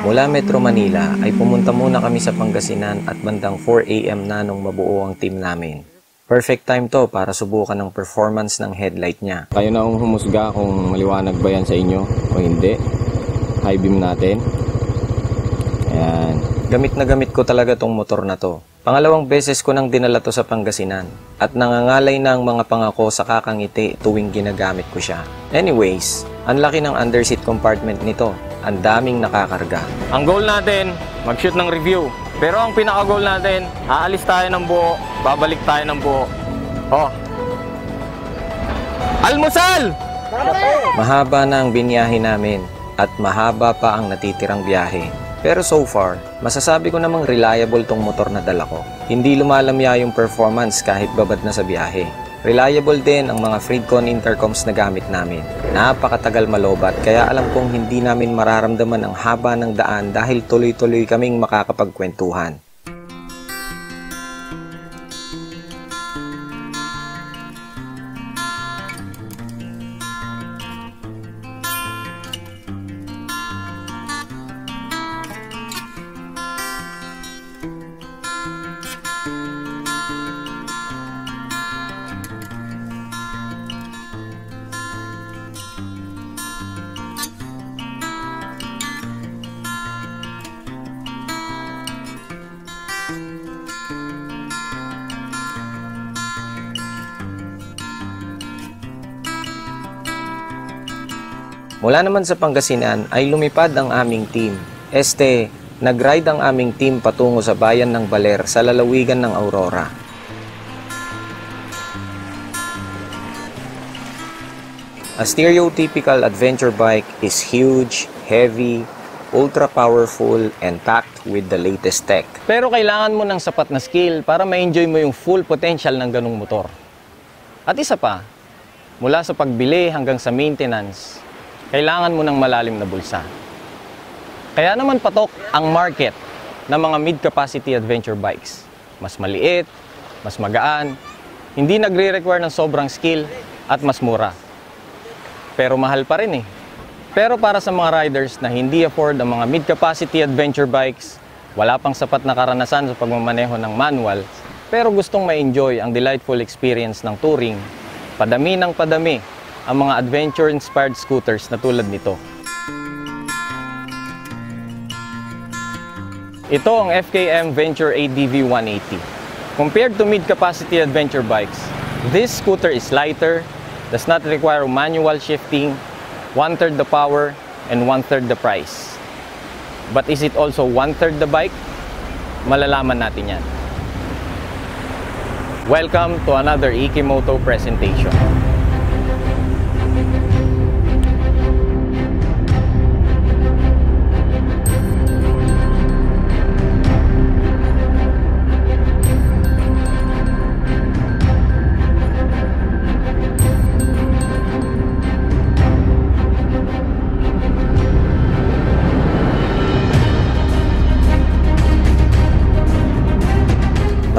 Mula Metro Manila ay pumunta muna kami sa Pangasinan at bandang 4 AM na nung mabuo ang team namin. Perfect time to para subukan ng performance ng headlight niya. Kayo na ang humusga kung maliwanag ba yan sa inyo o hindi. High beam natin. Ayan. Gamit na gamit ko talaga tong motor na to. Pangalawang beses ko nang dinala to sa Pangasinan at nangangalay na ang mga pangako sa kakangiti tuwing ginagamit ko siya. Anyways, ang laki ng underseat compartment nito. Ang daming nakakarga. Ang goal natin, mag-shoot ng review. Pero ang pinaka-goal natin, aalis tayo ng buo, babalik tayo ng buo. Oh. Almusal! Mahaba na ang binyahe namin at mahaba pa ang natitirang biyahe. Pero so far, masasabi ko namang reliable tong motor na dala ko. Hindi lumalamya yung performance kahit babad na sa biyahe. Reliable din ang mga Freedcon intercoms na gamit namin. Napakatagal malobat kaya alam kong hindi namin mararamdaman ang haba ng daan dahil tuloy-tuloy kaming makakapagkwentuhan. Mula naman sa Pangasinan ay lumipad ang aming team. Nag-ride ang aming team patungo sa bayan ng Baler sa lalawigan ng Aurora. A stereotypical adventure bike is huge, heavy, ultra powerful, and packed with the latest tech. Pero kailangan mo ng sapat na skill para ma-enjoy mo yung full potential ng ganung motor. At isa pa, mula sa pagbili hanggang sa maintenance, kailangan mo ng malalim na bulsa. Kaya naman patok ang market ng mga mid-capacity adventure bikes. Mas maliit, mas magaan, hindi nagre-require ng sobrang skill at mas mura. Pero mahal pa rin eh. Pero para sa mga riders na hindi afford ang mga mid-capacity adventure bikes, wala pang sapat na karanasan sa pagmamaneho ng manual, pero gustong ma-enjoy ang delightful experience ng touring, padami ng padami ang mga adventure-inspired scooters na tulad nito. Ito ang FKM Venture ADV 180. Compared to mid-capacity adventure bikes, this scooter is lighter, does not require manual shifting, 1/3 the power, and 1/3 the price. But is it also 1/3 the bike? Malalaman natin yan. Welcome to another Ikimoto presentation.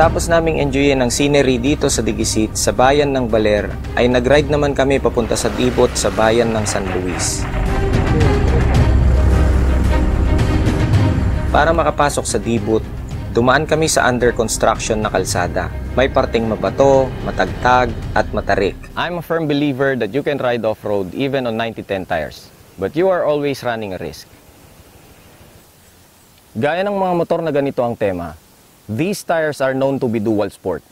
Matapos naming enjoyin ang scenery dito sa Digisit sa bayan ng Baler, ay nag-ride naman kami papunta sa Dibot sa bayan ng San Luis. Para makapasok sa Dibot, dumaan kami sa under construction na kalsada. May parting mabato, matagtag, at matarik. I'm a firm believer that you can ride off-road even on 90-10 tires, but you are always running a risk. Gaya ng mga motor na ganito ang tema, these tires are known to be dual sport.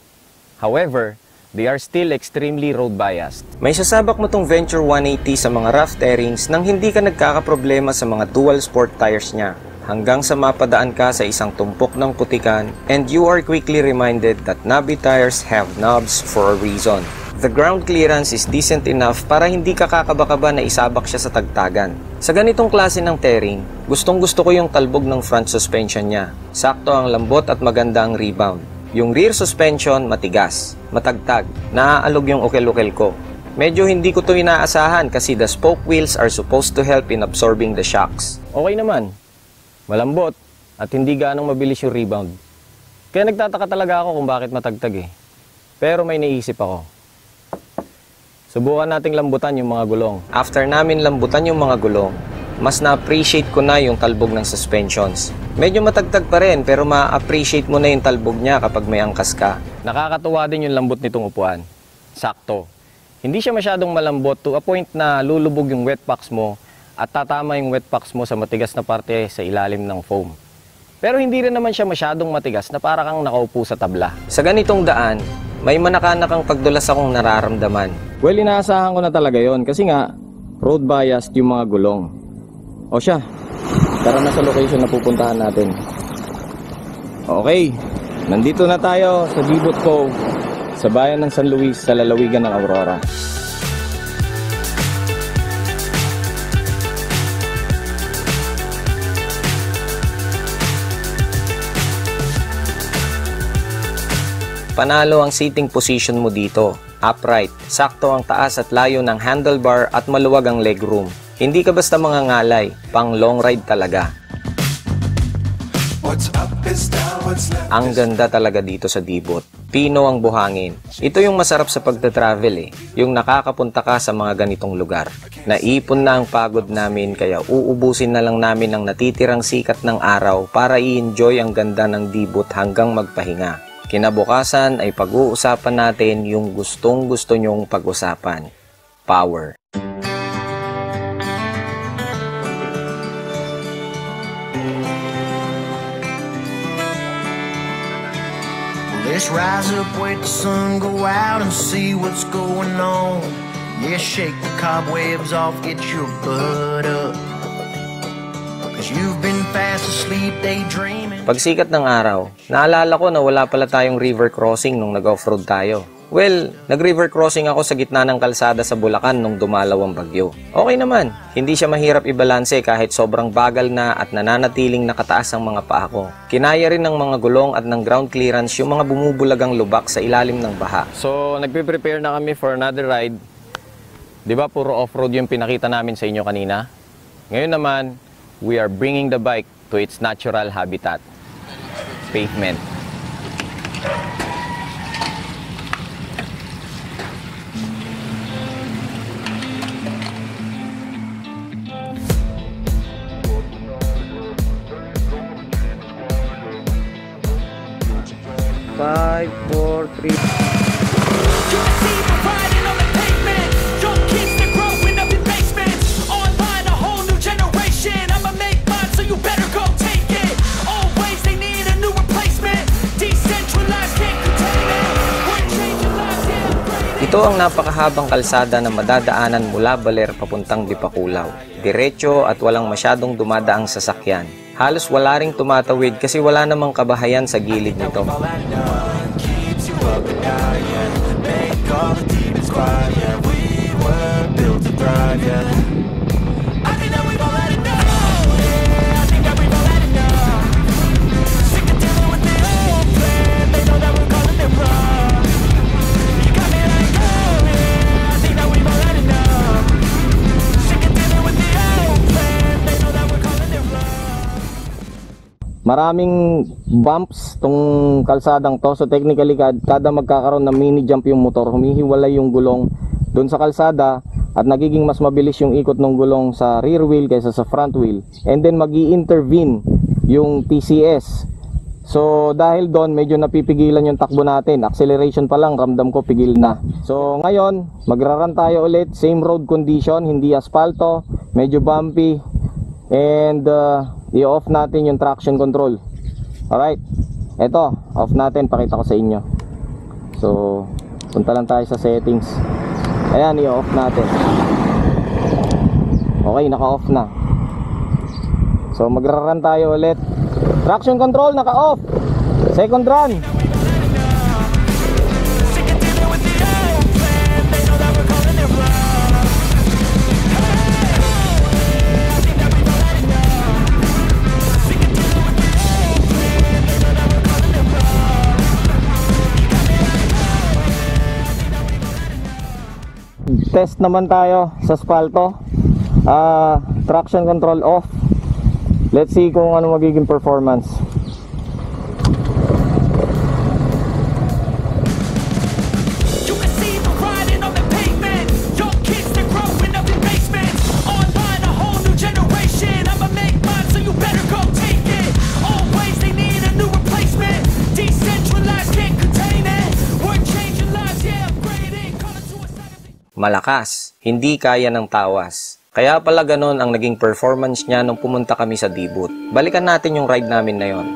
However, they are still extremely road biased. May sasabak mo tong Venture 180 sa mga rough terrains nang hindi ka nagkakaproblema sa mga dual sport tires niya, hanggang sa mapadaan ka sa isang tumpok ng putikan and you are quickly reminded that knobby tires have knobs for a reason. The ground clearance is decent enough para hindi ka kakaba-kaba na isabak siya sa tagtagan. Sa ganitong klase ng terrain, gustong-gusto ko yung talbog ng front suspension niya. Sakto ang lambot at maganda ang rebound. Yung rear suspension, matigas, matagtag, naaalog yung ukel-ukel ko. Medyo hindi ko to inaasahan kasi the spoke wheels are supposed to help in absorbing the shocks. Okay naman, malambot at hindi gaanong mabilis yung rebound. Kaya nagtataka talaga ako kung bakit matagtag eh. Pero may naisip ako. Subukan nating lambutan yung mga gulong. After namin lambutan yung mga gulong, mas na-appreciate ko na yung talbog ng suspensions. Medyo matagtag pa rin pero ma-appreciate mo na yung talbog niya kapag may angkas ka. Nakakatuwa din yung lambot nitong upuan. Sakto. Hindi siya masyadong malambot to a point na lulubog yung wet packs mo at tatama yung wet packs mo sa matigas na parte sa ilalim ng foam. Pero hindi rin naman siya masyadong matigas na para kang nakaupo sa tabla. Sa ganitong daan, may manakanakang pagdulas akong nararamdaman. Well, inaasahan ko na talaga yon kasi nga, road biased yung mga gulong. O siya, tara na sa location na pupuntahan natin. Okay, nandito na tayo sa Dibot Cove, sa bayan ng San Luis, sa lalawigan ng Aurora. Panalo ang seating position mo dito. Upright, sakto ang taas at layo ng handlebar at maluwag ang legroom. Hindi ka basta mangangalay, pang long ride talaga. Ang ganda talaga dito sa Dibot. Pino ang buhangin. Ito yung masarap sa pagta-travel yung nakakapunta ka sa mga ganitong lugar. Naipon na ang pagod namin kaya uubusin na lang namin ang natitirang sikat ng araw para i-enjoy ang ganda ng Dibot hanggang magpahinga. Kinabukasan ay pag-uusapan natin yung gustong-gusto nyong pag-usapan. Power. Let's rise up, wait the sun go out and see what's going on. Yeah, shake the cobwebs off, get your butt up. Cause you've been fast asleep daydreaming. Pagsikat ng araw, naalala ko na wala pala tayong river crossing nung nag-offroad tayo. Well, nag-river crossing ako sa gitna ng kalsada sa Bulacan nung dumalaw ang bagyo. Okay naman, hindi siya mahirap ibalanse kahit sobrang bagal na at nananatiling nakataas ang mga paa ko. Kinaya rin ng mga gulong at ng ground clearance yung mga bumubulagang lubak sa ilalim ng baha. So, nagpe-prepare na kami for another ride. Di ba puro off-road yung pinakita namin sa inyo kanina? Ngayon naman, we are bringing the bike to its natural habitat, pavement. Five, four, three. Ito ang napakahabang kalsada na madadaanan mula Baler papuntang Dipakulaw. Diretso at walang masyadong dumadaang sasakyan. Halos wala ring tumatawid kasi wala namang kabahayan sa gilid nito. Maraming bumps tong kalsadang to, so technically kada magkakaroon ng mini jump yung motor, humihiwalay yung gulong doon sa kalsada at nagiging mas mabilis yung ikot ng gulong sa rear wheel kaysa sa front wheel, and then magi-intervene yung TCS. So dahil doon medyo napipigilan yung takbo natin, acceleration pa lang ramdam ko pigil na. So ngayon magraran tayo ulit, same road condition, hindi aspalto, medyo bumpy, and i-off natin yung traction control. Alright, eto, off natin, pakita ko sa inyo. So punta lang tayo sa settings. Ayan, i-off natin. Okay, naka-off na. So magra-run tayo ulit. Traction control naka-off. Second run. Test naman tayo sa asfalto. Traction control off. Let's see kung ano magiging performance. Generation malakas, hindi kaya ng tawas. Kaya pala ganon ang naging performance niya nung pumunta kami sa Dibut. Balikan natin yung ride namin na yon.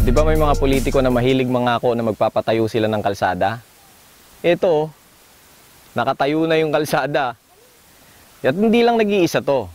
Di ba may mga politiko na mahilig mangako na magpapatayo sila ng kalsada? Ito, nakatayo na yung kalsada. At hindi lang nag-iisa to.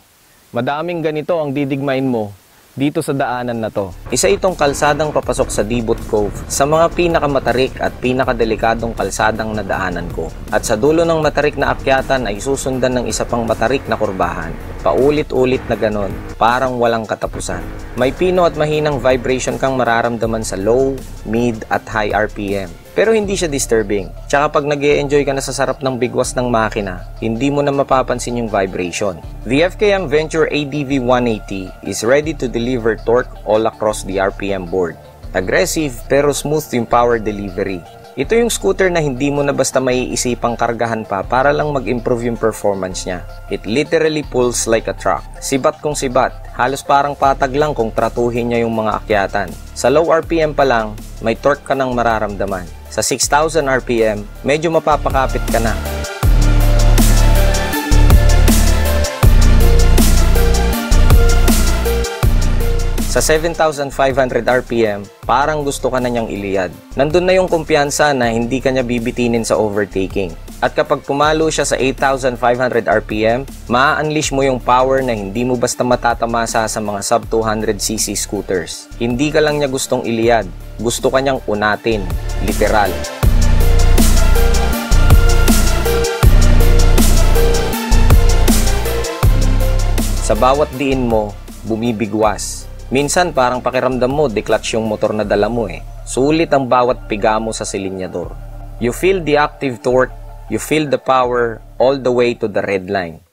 Madaming ganito ang didigmain mo dito sa daanan na to. Isa itong kalsadang papasok sa Dibut Cove sa mga pinakamatarik at pinakadelikadong kalsadang nadaanan ko. At sa dulo ng matarik na akyatan ay susundan ng isa pang matarik na kurbahan. Paulit-ulit na ganon, parang walang katapusan. May pino at mahinang vibration kang mararamdaman sa low, mid at high RPM. Pero hindi siya disturbing. Tsaka pag nag-e-enjoy ka na sa sarap ng bigwas ng makina, hindi mo na mapapansin yung vibration. The FKM Venture ADV 180 is ready to deliver torque all across the RPM board. Aggressive pero smooth yung power delivery. Ito yung scooter na hindi mo na basta maiisipang kargahan pa para lang mag-improve yung performance niya. It literally pulls like a truck. Sibat kung sibat, halos parang patag lang kung tratuhin niya yung mga akyatan. Sa low RPM pa lang, may torque ka nang mararamdaman. Sa 6,000 RPM, medyo mapapakapit ka na. Sa 7,500 RPM, parang gusto ka na niyang iliyad. Nandun na yung kumpiyansa na hindi ka niya bibitinin sa overtaking. At kapag pumalo siya sa 8,500 RPM, ma-unleash mo yung power na hindi mo basta matatamasa sa mga sub 200cc scooters. Hindi ka lang niya gustong iliyad, gusto ka niyang unatin, literal. Sa bawat diin mo, bumibigwas. Minsan parang pakiramdam mo, declutch yung motor na dala mo eh. Sulit ang bawat piga mo sa silinyador. You feel the active torque, you feel the power all the way to the red line.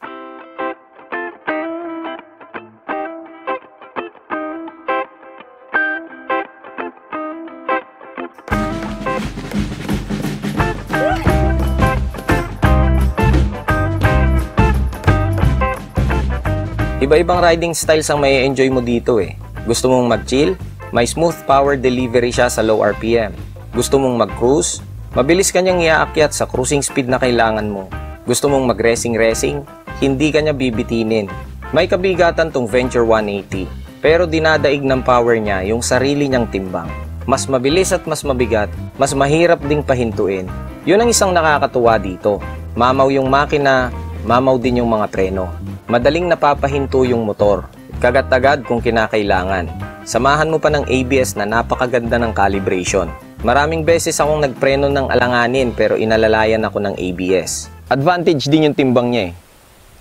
Iba-ibang riding styles ang may enjoy mo dito eh. Gusto mong mag-chill? May smooth power delivery siya sa low RPM. Gusto mong mag-cruise? Mabilis kanyang iaakyat sa cruising speed na kailangan mo. Gusto mong mag-racing? Hindi kanya bibitinin. May kabigatan tong Venture 180, pero dinadaig ng power niya yung sarili niyang timbang. Mas mabilis at mas mabigat, mas mahirap ding pahintuin. Yun ang isang nakakatuwa dito. Mamaw yung makina, mamaw din yung mga preno. Madaling napapahinto yung motor. Kagat-agad kung kinakailangan. Samahan mo pa ng ABS na napakaganda ng calibration. Maraming beses akong nagpreno ng alanganin pero inalalayan ako ng ABS. Advantage din yung timbang niya eh.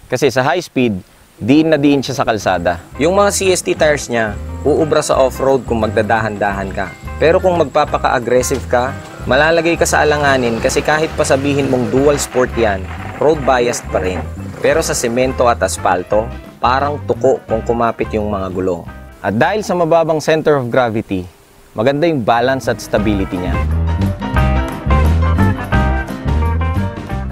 Kasi sa high speed, diin na diin siya sa kalsada. Yung mga CST tires niya, uubra sa off-road kung magdadahan-dahan ka. Pero kung magpapaka-aggressive ka, malalagay ka sa alanganin kasi kahit pa sabihin mong dual sport yan, road biased pa rin. Pero sa semento at aspalto, parang tuko kung kumapit yung mga gulong. At dahil sa mababang center of gravity, maganda yung balance at stability niya.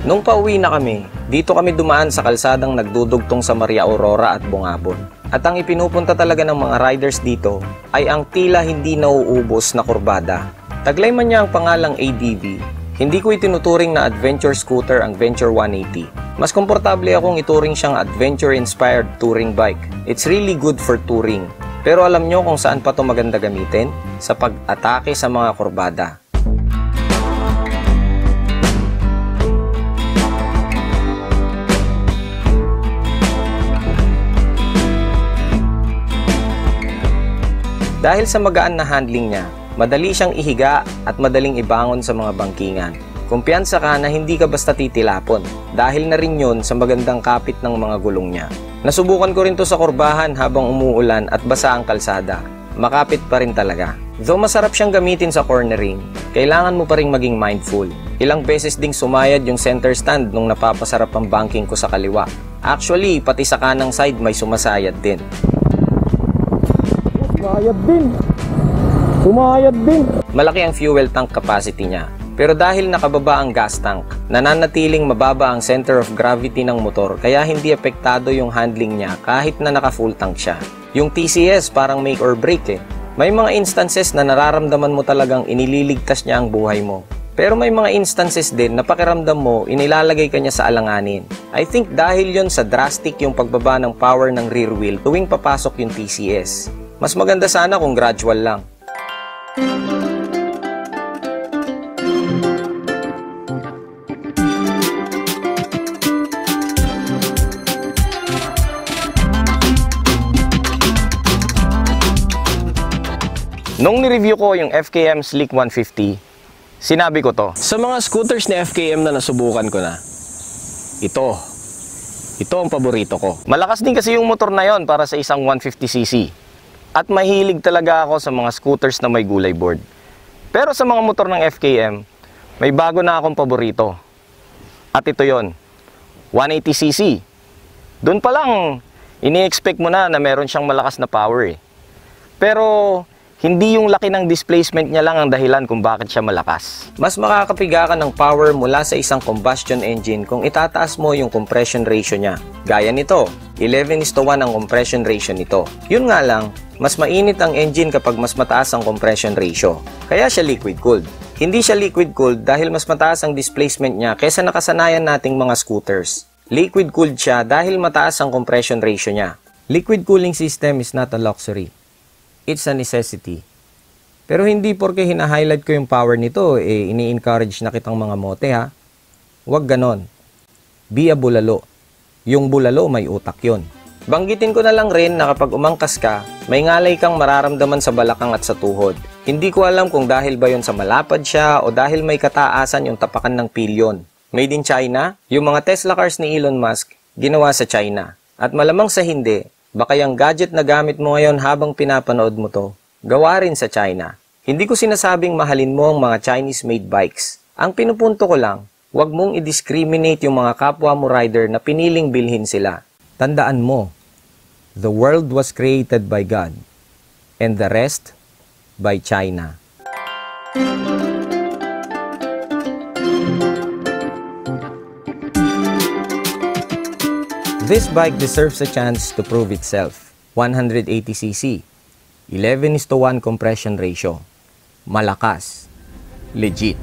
Nung pauwi na kami, dito kami dumaan sa kalsadang nagdudugtong sa Maria Aurora at Bungabon. At ang ipinupunta talaga ng mga riders dito ay ang tila hindi nauubos na kurbada. Taglay man niya ang pangalang ADV, hindi ko itinuturing na adventure scooter ang Venture 180. Mas komportable akong ituring siyang adventure-inspired touring bike. It's really good for touring. Pero alam nyo kung saan pa ito maganda gamitin? Sa pag-atake sa mga kurbada. Dahil sa magaan na handling niya, madali siyang ihiga at madaling ibangon sa mga bangkingan. Kumpiyansa ka na hindi ka basta titilapon dahil na rin yun sa magandang kapit ng mga gulong niya. Nasubukan ko rin to sa kurbahan habang umuulan at basa ang kalsada. Makapit pa rin talaga. Though masarap siyang gamitin sa cornering, kailangan mo pa rin maging mindful. Ilang beses ding sumayad yung center stand nung napapasarap ang banking ko sa kaliwa. Actually, pati sa kanang side may sumasayad din. Sumayad din! Sumayad din! Malaki ang fuel tank capacity niya. Pero dahil nakababa ang gas tank, nananatiling mababa ang center of gravity ng motor kaya hindi apektado yung handling niya kahit na naka-full tank siya. Yung TCS parang make or break eh. May mga instances na nararamdaman mo talagang inililigtas niya ang buhay mo. Pero may mga instances din na pakiramdam mo inilalagay ka niya sa alanganin. I think dahil yon sa drastic yung pagbaba ng power ng rear wheel tuwing papasok yung TCS. Mas maganda sana kung gradual lang. Nung ni-review ko yung FKM Sleek 150, sinabi ko to. Sa mga scooters ni FKM na nasubukan ko na, ito ang paborito ko. Malakas din kasi yung motor na yon para sa isang 150cc. At mahilig talaga ako sa mga scooters na may gulay board. Pero sa mga motor ng FKM, may bago na akong paborito. At ito yon, 180cc. Doon pa lang, ini-expect mo na meron siyang malakas na power eh. Pero hindi yung laki ng displacement niya lang ang dahilan kung bakit siya malakas. Mas makakapiga ka ng power mula sa isang combustion engine kung itataas mo yung compression ratio niya. Gaya nito, 11:1 ang compression ratio nito. Yun nga lang, mas mainit ang engine kapag mas mataas ang compression ratio. Kaya siya liquid-cooled. Hindi siya liquid-cooled dahil mas mataas ang displacement niya kaysa nakasanayan nating mga scooters. Liquid-cooled siya dahil mataas ang compression ratio niya. Liquid cooling system is not a luxury. It's a necessity. Pero hindi porke hina-highlight ko yung power nito, ini-encourage na kitang mga mote ha. Huwag ganon. Be a bulalo. Yung bulalo may utak yon. Banggitin ko na lang rin na kapag umangkas ka, may ngalay kang mararamdaman sa balakang at sa tuhod. Hindi ko alam kung dahil ba yon sa malapad siya o dahil may kataasan yung tapakan ng pilyon. Made in China? Yung mga Tesla cars ni Elon Musk, ginawa sa China. At malamang sa hindi, baka yung gadget na gamit mo ngayon habang pinapanood mo to, gawa rin sa China. Hindi ko sinasabing mahalin mo ang mga Chinese-made bikes. Ang pinupunto ko lang, huwag mong i-discriminate yung mga kapwa mo rider na piniling bilhin sila. Tandaan mo, the world was created by God, and the rest by China. This bike deserves a chance to prove itself. 180cc, 11:1 compression ratio. Malakas. Legit.